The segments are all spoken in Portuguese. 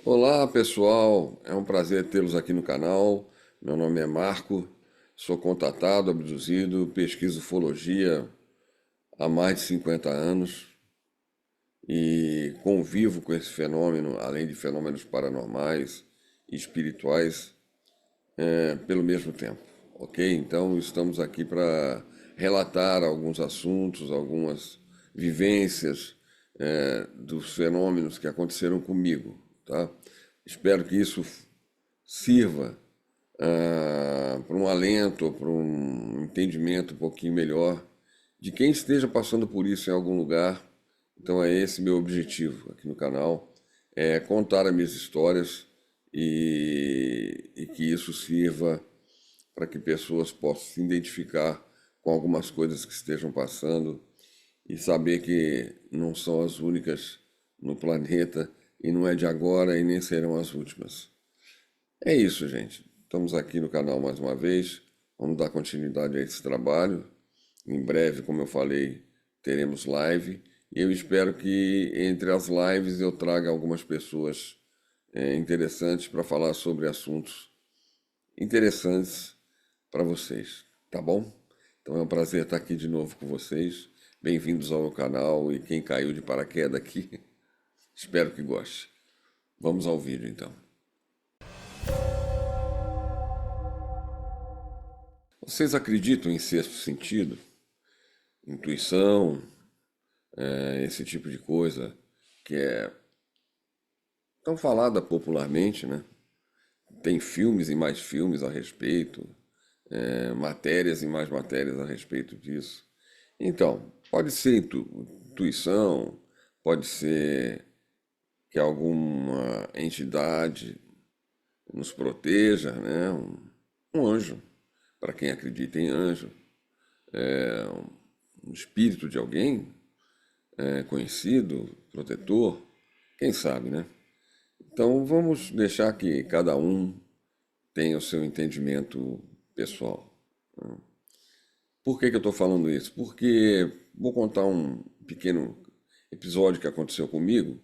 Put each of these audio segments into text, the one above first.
Olá pessoal, é um prazer tê-los aqui no canal. Meu nome é Marco, sou contatado, abduzido, pesquiso ufologia há mais de 50 anos e convivo com esse fenômeno, além de fenômenos paranormais e espirituais, pelo mesmo tempo, ok? Então estamos aqui para relatar alguns assuntos, algumas vivências dos fenômenos que aconteceram comigo, tá? Espero que isso sirva para um alento, para um entendimento um pouquinho melhor de quem esteja passando por isso em algum lugar. Então é esse meu objetivo aqui no canal, é contar as minhas histórias e que isso sirva para que pessoas possam se identificar com algumas coisas que estejam passando e saber que não são as únicas no planeta e não é de agora e nem serão as últimas. É isso, gente. Estamos aqui no canal mais uma vez. Vamos dar continuidade a esse trabalho. Em breve, como eu falei, teremos live. E eu espero que entre as lives eu traga algumas pessoas interessantes para falar sobre assuntos interessantes para vocês, tá bom? Então é um prazer estar aqui de novo com vocês. Bem-vindos ao meu canal e quem caiu de paraquedas aqui, espero que goste. Vamos ao vídeo então. Vocês acreditam em sexto sentido, intuição, esse tipo de coisa que é tão falada popularmente, né? Tem filmes e mais filmes a respeito, matérias e mais matérias a respeito disso. Então, pode ser intuição, pode ser que alguma entidade nos proteja, né? Um anjo, para quem acredita em anjo, um espírito de alguém conhecido, protetor, quem sabe, né? Então vamos deixar que cada um tenha o seu entendimento pessoal. Por que eu estou falando isso? Porque vou contar um pequeno episódio que aconteceu comigo.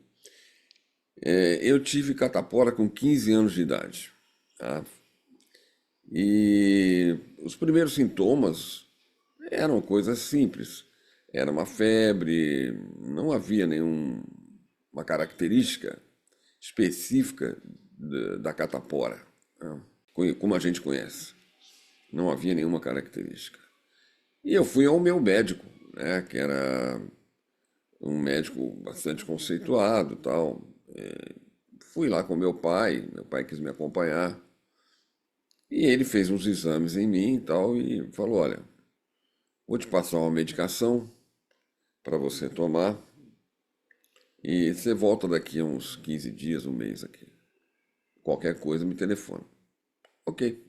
Eu tive catapora com 15 anos de idade. Tá? E os primeiros sintomas eram coisas simples. Era uma febre, não havia nenhuma característica específica da catapora, né? Como a gente conhece. Não havia nenhuma característica. E eu fui ao meu médico, né, que era um médico bastante conceituado, tal. Fui lá com meu pai quis me acompanhar, e ele fez uns exames em mim e tal, e falou, olha, vou te passar uma medicação para você tomar, e você volta daqui a uns 15 dias, um mês aqui. Qualquer coisa me telefone. Ok.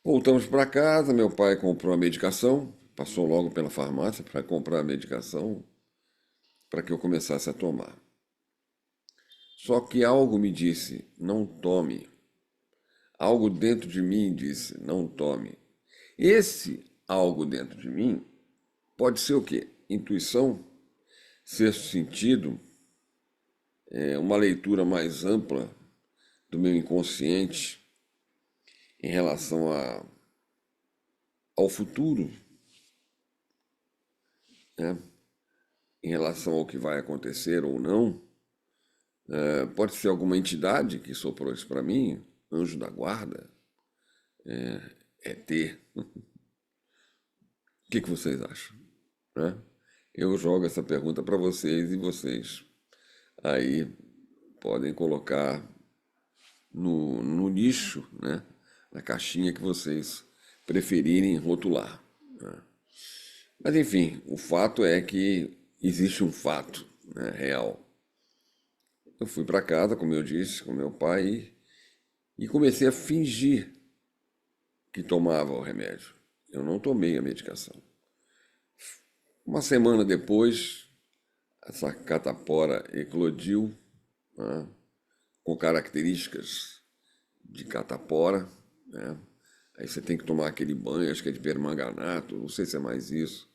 Voltamos para casa, meu pai comprou a medicação, passou logo pela farmácia para comprar a medicação para que eu começasse a tomar. Só que algo me disse, não tome. Algo dentro de mim disse, não tome. Esse algo dentro de mim pode ser o quê? Intuição, sexto sentido, uma leitura mais ampla do meu inconsciente em relação ao futuro, né? Em relação ao que vai acontecer ou não. Pode ser alguma entidade que soprou isso para mim, anjo da guarda, ET. O que vocês acham? Né? Eu jogo essa pergunta para vocês e vocês aí podem colocar no nicho, né? Na caixinha que vocês preferirem rotular. Né? Mas enfim, o fato é que existe um fato, né, real. Eu fui para casa, como eu disse, com meu pai e comecei a fingir que tomava o remédio. Eu não tomei a medicação. Uma semana depois, essa catapora eclodiu, né, com características de catapora, né? Aí você tem que tomar aquele banho, acho que é de permanganato, não sei se é mais isso.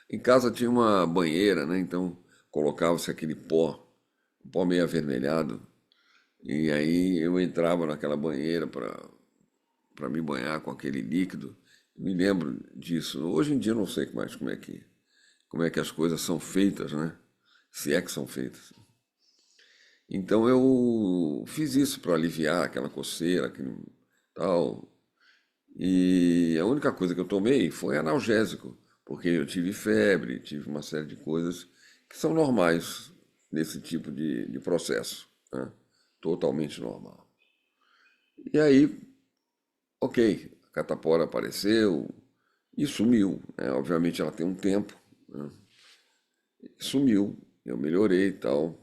Em casa tinha uma banheira, né? Então colocava-se aquele pó, um pó meio avermelhado, E aí eu entrava naquela banheira para me banhar com aquele líquido. Me lembro disso. Hoje em dia eu não sei mais como é que as coisas são feitas, né? Se é que são feitas. Então eu fiz isso para aliviar aquela coceira, aquele tal. E a única coisa que eu tomei foi analgésico, porque eu tive febre, tive uma série de coisas que são normais nesse tipo de processo, né? Totalmente normal. E aí, ok, a catapora apareceu e sumiu, né? Obviamente ela tem um tempo, né? Sumiu, eu melhorei e tal.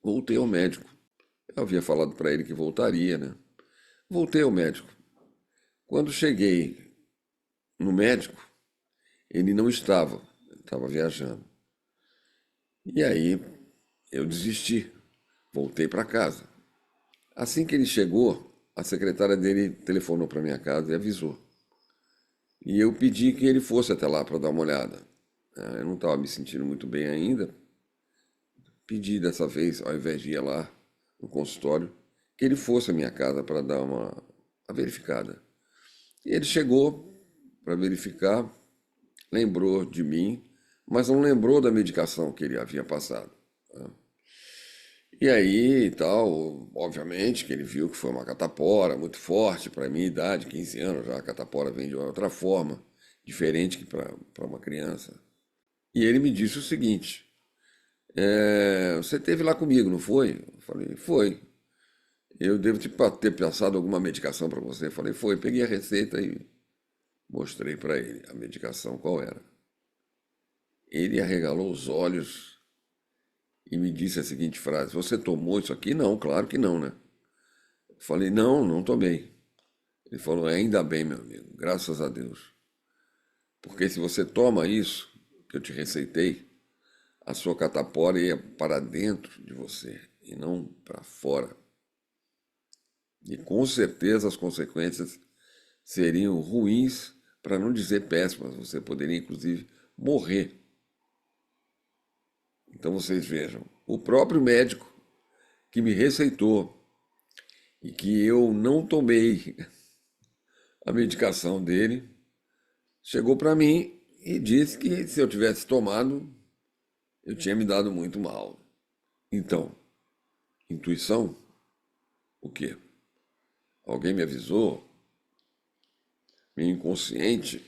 Voltei ao médico. Eu havia falado para ele que voltaria, né? Voltei ao médico. Quando cheguei no médico, ele não estava viajando. E aí eu desisti, voltei para casa. Assim que ele chegou, a secretária dele telefonou para minha casa e avisou. E eu pedi que ele fosse até lá para dar uma olhada. Eu não estava me sentindo muito bem ainda. Pedi dessa vez, ao invés de ir lá no consultório, que ele fosse à minha casa para dar uma verificada. E ele chegou para verificar, lembrou de mim, mas não lembrou da medicação que ele havia passado. E aí e tal, obviamente que ele viu que foi uma catapora muito forte para a minha idade, 15 anos já, a catapora vem de outra forma, diferente que para uma criança. E ele me disse o seguinte: você esteve lá comigo, não foi? Eu falei, foi. Eu devo ter pensado alguma medicação para você. Eu falei, foi. Peguei a receita e mostrei para ele a medicação qual era. Ele arregalou os olhos e me disse a seguinte frase: você tomou isso aqui? Não, claro que não, né? Eu falei, não, não tomei. Ele falou, ainda bem, meu amigo, graças a Deus. Porque se você toma isso que eu te receitei, a sua catapora ia para dentro de você e não para fora. E com certeza as consequências seriam ruins, para não dizer péssimas. Você poderia, inclusive, morrer. Então vocês vejam, o próprio médico que me receitou e que eu não tomei a medicação dele, chegou para mim e disse que se eu tivesse tomado, eu tinha me dado muito mal. Então, intuição? O quê? Alguém me avisou? Meu inconsciente?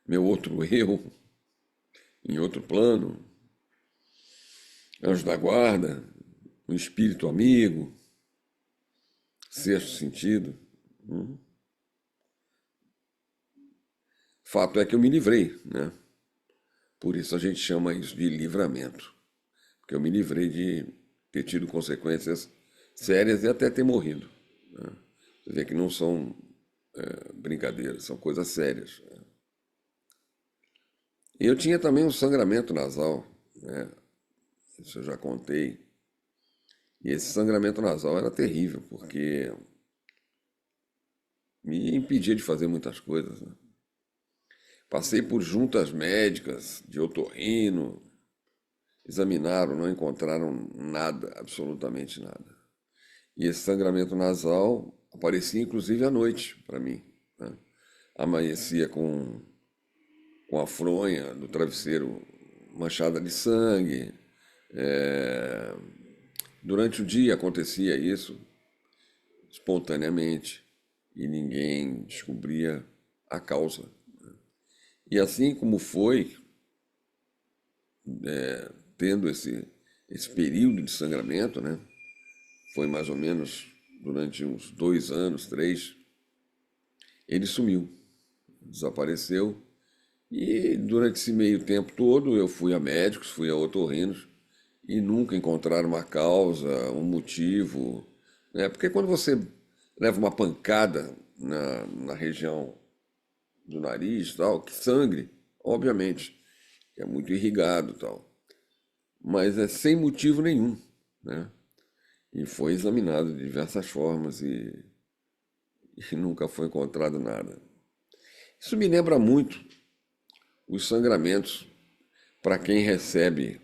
Meu outro eu? Em outro plano? Anjo da guarda? Um espírito amigo? Sexto sentido? Fato é que eu me livrei, né? Por isso a gente chama isso de livramento. Porque eu me livrei de ter tido consequências sérias e até ter morrido. Né? Você vê que não são brincadeiras, são coisas sérias. Né? E eu tinha também um sangramento nasal, né? Isso eu já contei. E esse sangramento nasal era terrível, porque me impedia de fazer muitas coisas. Né? Passei por juntas médicas de otorrino, examinaram, não encontraram nada, absolutamente nada. E esse sangramento nasal aparecia inclusive à noite para mim. Né? Amanhecia com a fronha do travesseiro manchada de sangue. É, Durante o dia acontecia isso espontaneamente e ninguém descobria a causa. E assim como foi, tendo esse período de sangramento, né? Foi mais ou menos durante uns 2 anos, 3, ele sumiu, desapareceu. E durante esse meio tempo todo eu fui a médicos, fui a otorrinos e nunca encontraram uma causa, um motivo, né? Porque quando você leva uma pancada na região do nariz, tal, que sangre, obviamente, que é muito irrigado, tal, mas é sem motivo nenhum, né? E foi examinado de diversas formas e nunca foi encontrado nada. Isso me lembra muito os sangramentos para quem recebe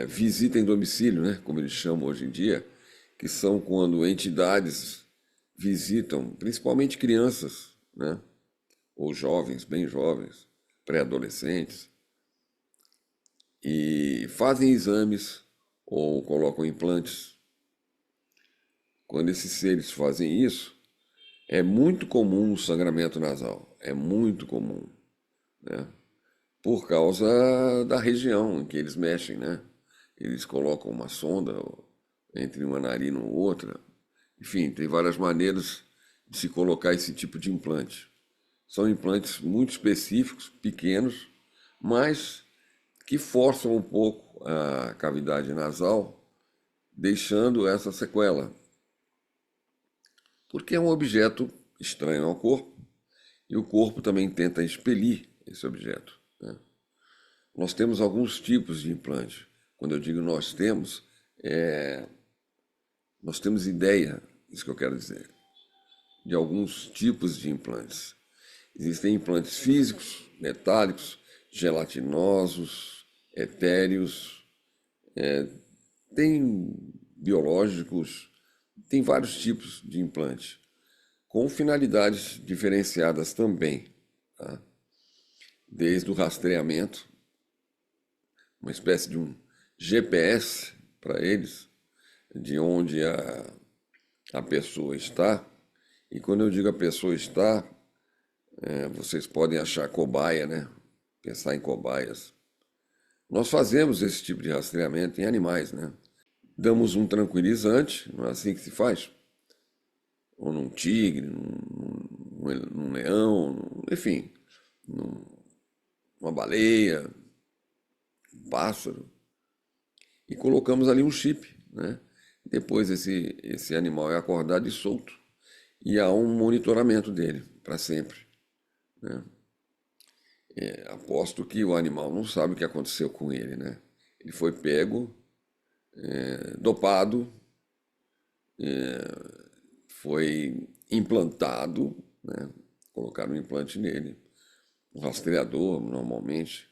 visita em domicílio, né, como eles chamam hoje em dia, que são quando entidades visitam, principalmente crianças, né, ou jovens, bem jovens, pré-adolescentes, e fazem exames ou colocam implantes. Quando esses seres fazem isso, é muito comum o sangramento nasal, é muito comum, né? Por causa da região em que eles mexem, né? Eles colocam uma sonda entre uma narina e outra. Enfim, tem várias maneiras de se colocar esse tipo de implante. São implantes muito específicos, pequenos, mas que forçam um pouco a cavidade nasal, deixando essa sequela. Porque é um objeto estranho ao corpo e o corpo também tenta expelir esse objeto, né? Nós temos alguns tipos de implante. Quando eu digo nós temos ideia, isso que eu quero dizer, de alguns tipos de implantes. Existem implantes físicos, metálicos, gelatinosos, etéreos, tem biológicos, tem vários tipos de implante, com finalidades diferenciadas também, tá? Desde o rastreamento, uma espécie de um GPS para eles, de onde a pessoa está. E quando eu digo a pessoa está, vocês podem achar cobaia, né? Pensar em cobaias. Nós fazemos esse tipo de rastreamento em animais, né? Damos um tranquilizante, não é assim que se faz? Ou num tigre, num leão, enfim, numa baleia, um pássaro, e colocamos ali um chip, né? Depois esse animal é acordado e solto, e há um monitoramento dele para sempre, né? Aposto que o animal não sabe o que aconteceu com ele, né? Ele foi pego, dopado, foi implantado, né? Colocaram um implante nele, um rastreador normalmente,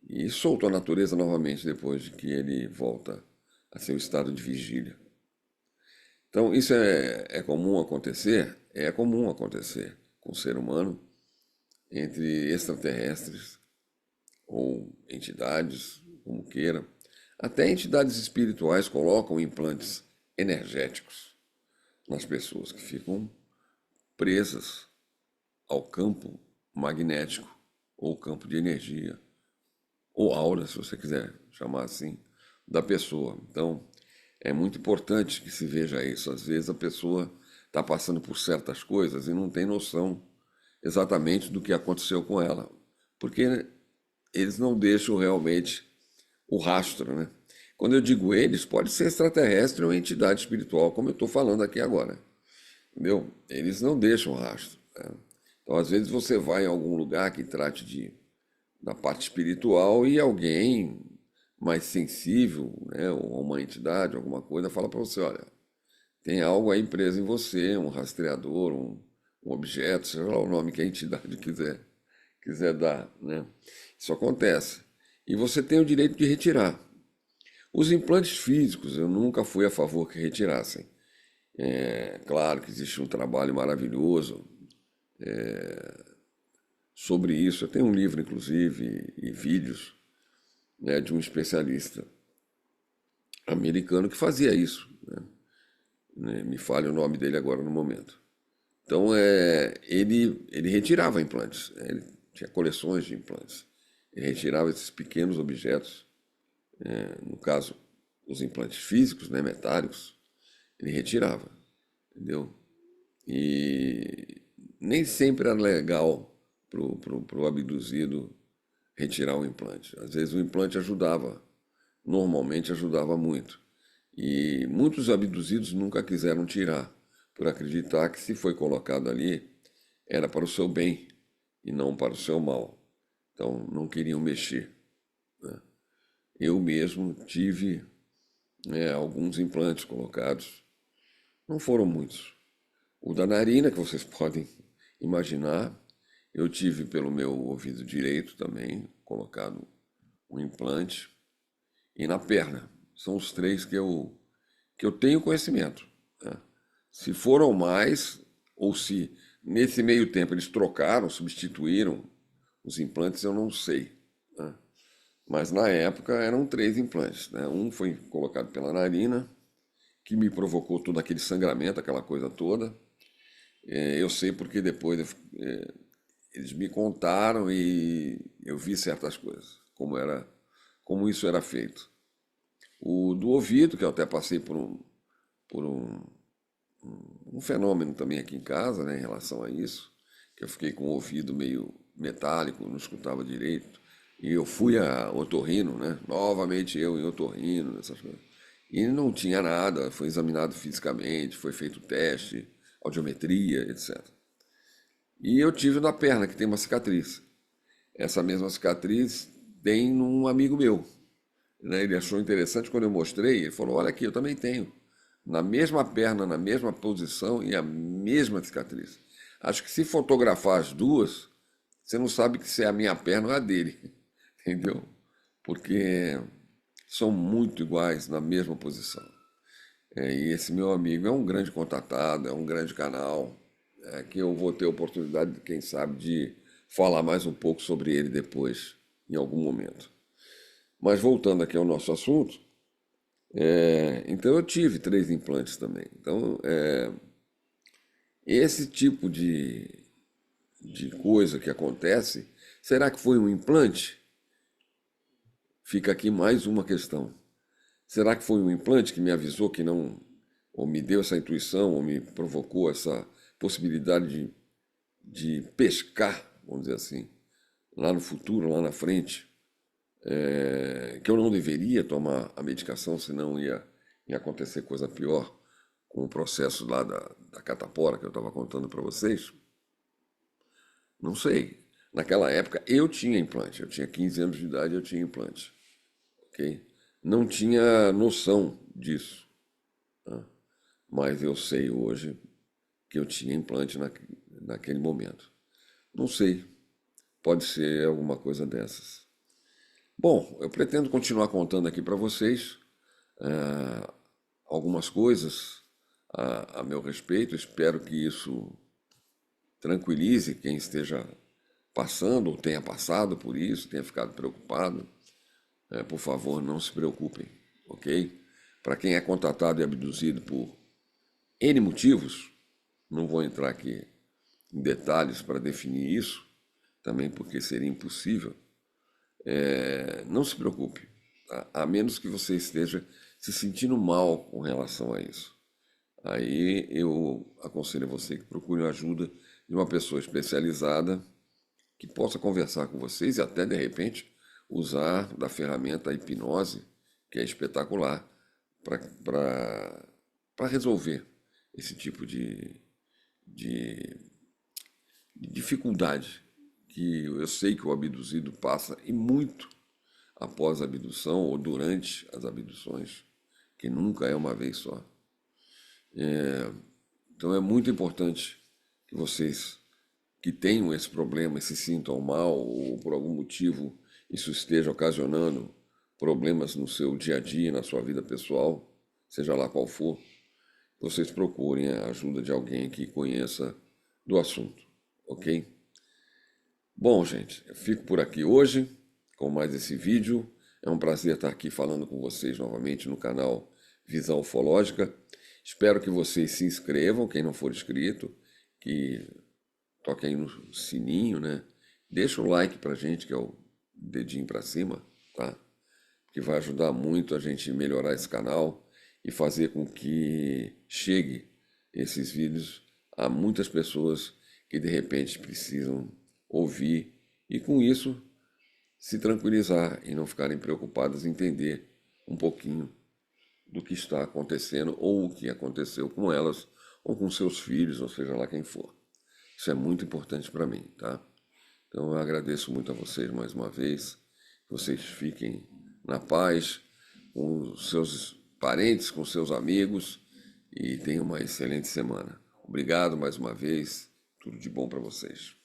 e soltou a natureza novamente depois de que ele volta a seu estado de vigília. Então, isso é comum acontecer? É comum acontecer com o ser humano, entre extraterrestres ou entidades, como queira. Até entidades espirituais colocam implantes energéticos nas pessoas que ficam presas ao campo magnético ou campo de energia, ou aura, se você quiser chamar assim, da pessoa. Então, é muito importante que se veja isso. Às vezes a pessoa está passando por certas coisas e não tem noção exatamente do que aconteceu com ela, porque eles não deixam realmente o rastro, né? Quando eu digo eles, pode ser extraterrestre ou entidade espiritual, como eu estou falando aqui agora, entendeu? Eles não deixam rastro, né? Então, às vezes você vai em algum lugar que trate da parte espiritual e alguém mais sensível, né, ou uma entidade, alguma coisa, fala para você, olha, tem algo aí preso em você, um rastreador, um objeto, seja lá o nome que a entidade quiser dar, né? Isso acontece. E você tem o direito de retirar. Os implantes físicos, eu nunca fui a favor que retirassem. É claro que existe um trabalho maravilhoso sobre isso. Eu tenho um livro, inclusive, e vídeos, né, de um especialista americano que fazia isso, né? Me falha o nome dele agora no momento. Então, ele retirava implantes, né? Ele tinha coleções de implantes. Ele retirava esses pequenos objetos, no caso, os implantes físicos, né, metálicos, ele retirava, entendeu? E nem sempre era legal pro abduzido retirar o implante. Às vezes o implante ajudava, normalmente ajudava muito. E muitos abduzidos nunca quiseram tirar, por acreditar que se foi colocado ali era para o seu bem e não para o seu mal. Então não queriam mexer. Eu mesmo tive, alguns implantes colocados, não foram muitos. O da narina, que vocês podem imaginar, eu tive pelo meu ouvido direito também colocado um implante. e na perna. São os três que eu tenho conhecimento, né? Se foram mais, ou se nesse meio tempo eles trocaram, substituíram os implantes, eu não sei, né? Mas na época eram três implantes, né? Um foi colocado pela narina, que me provocou todo aquele sangramento, aquela coisa toda. Eu sei porque depois eles me contaram e eu vi certas coisas, como isso era feito. O do ouvido, que eu até passei por um fenômeno também aqui em casa, né, em relação a isso, que eu fiquei com o ouvido meio metálico, não escutava direito. E eu fui a otorrino, né? Novamente eu em otorrino, essas coisas. E não tinha nada, foi examinado fisicamente, foi feito teste, audiometria, etc. E eu tive na perna, que tem uma cicatriz. Essa mesma cicatriz tem num amigo meu, né? Ele achou interessante quando eu mostrei, ele falou, olha aqui, eu também tenho. Na mesma perna, na mesma posição e a mesma cicatriz. Acho que se fotografar as duas, você não sabe que se é a minha perna ou a dele, entendeu? Porque são muito iguais na mesma posição. E esse meu amigo é um grande contatado, é um grande canal, que eu vou ter oportunidade, quem sabe, de falar mais um pouco sobre ele depois, em algum momento. Mas voltando aqui ao nosso assunto, então eu tive três implantes também. Então, esse tipo de coisa que acontece, será que foi um implante? Fica aqui mais uma questão. Será que foi um implante que me avisou que não, ou me deu essa intuição, ou me provocou essa possibilidade de pescar, vamos dizer assim, lá no futuro, lá na frente, que eu não deveria tomar a medicação, senão ia acontecer coisa pior com o processo lá da catapora que eu estava contando para vocês? Não sei. Naquela época eu tinha implante, eu tinha 15 anos de idade, eu tinha implante, ok? Não tinha noção disso, né? Mas eu sei hoje que eu tinha implante naquele momento. Não sei, pode ser alguma coisa dessas. Bom, eu pretendo continuar contando aqui para vocês algumas coisas a meu respeito. Espero que isso tranquilize quem esteja passando ou tenha passado por isso, tenha ficado preocupado. Por favor, não se preocupem, ok? Para quem é contatado e abduzido por N motivos, não vou entrar aqui em detalhes para definir isso, também porque seria impossível. Não se preocupe, tá? A menos que você esteja se sentindo mal com relação a isso. Aí eu aconselho você que procure a ajuda de uma pessoa especializada que possa conversar com vocês e até, de repente, usar da ferramenta hipnose, que é espetacular, para resolver esse tipo de dificuldade que eu sei que o abduzido passa, e muito após a abdução ou durante as abduções, que nunca é uma vez só. Então é muito importante que vocês que tenham esse problema, se sintam mal ou por algum motivo isso esteja ocasionando problemas no seu dia a dia, na sua vida pessoal, seja lá qual for, vocês procurem a ajuda de alguém que conheça do assunto, ok? Bom, gente, eu fico por aqui hoje com mais esse vídeo. É um prazer estar aqui falando com vocês novamente no canal Visão Ufológica. Espero que vocês se inscrevam, quem não for inscrito, que toquem no sininho, né? Deixa o like pra gente, que é o dedinho para cima, tá? Que vai ajudar muito a gente melhorar esse canal e fazer com que chegue esses vídeos a muitas pessoas que de repente precisam ouvir e com isso se tranquilizar e não ficarem preocupadas em entender um pouquinho do que está acontecendo ou o que aconteceu com elas ou com seus filhos, ou seja lá quem for. Isso é muito importante para mim, tá? Então eu agradeço muito a vocês mais uma vez. Que vocês fiquem na paz com os seus parentes, com seus amigos e tenham uma excelente semana. Obrigado mais uma vez. Tudo de bom para vocês.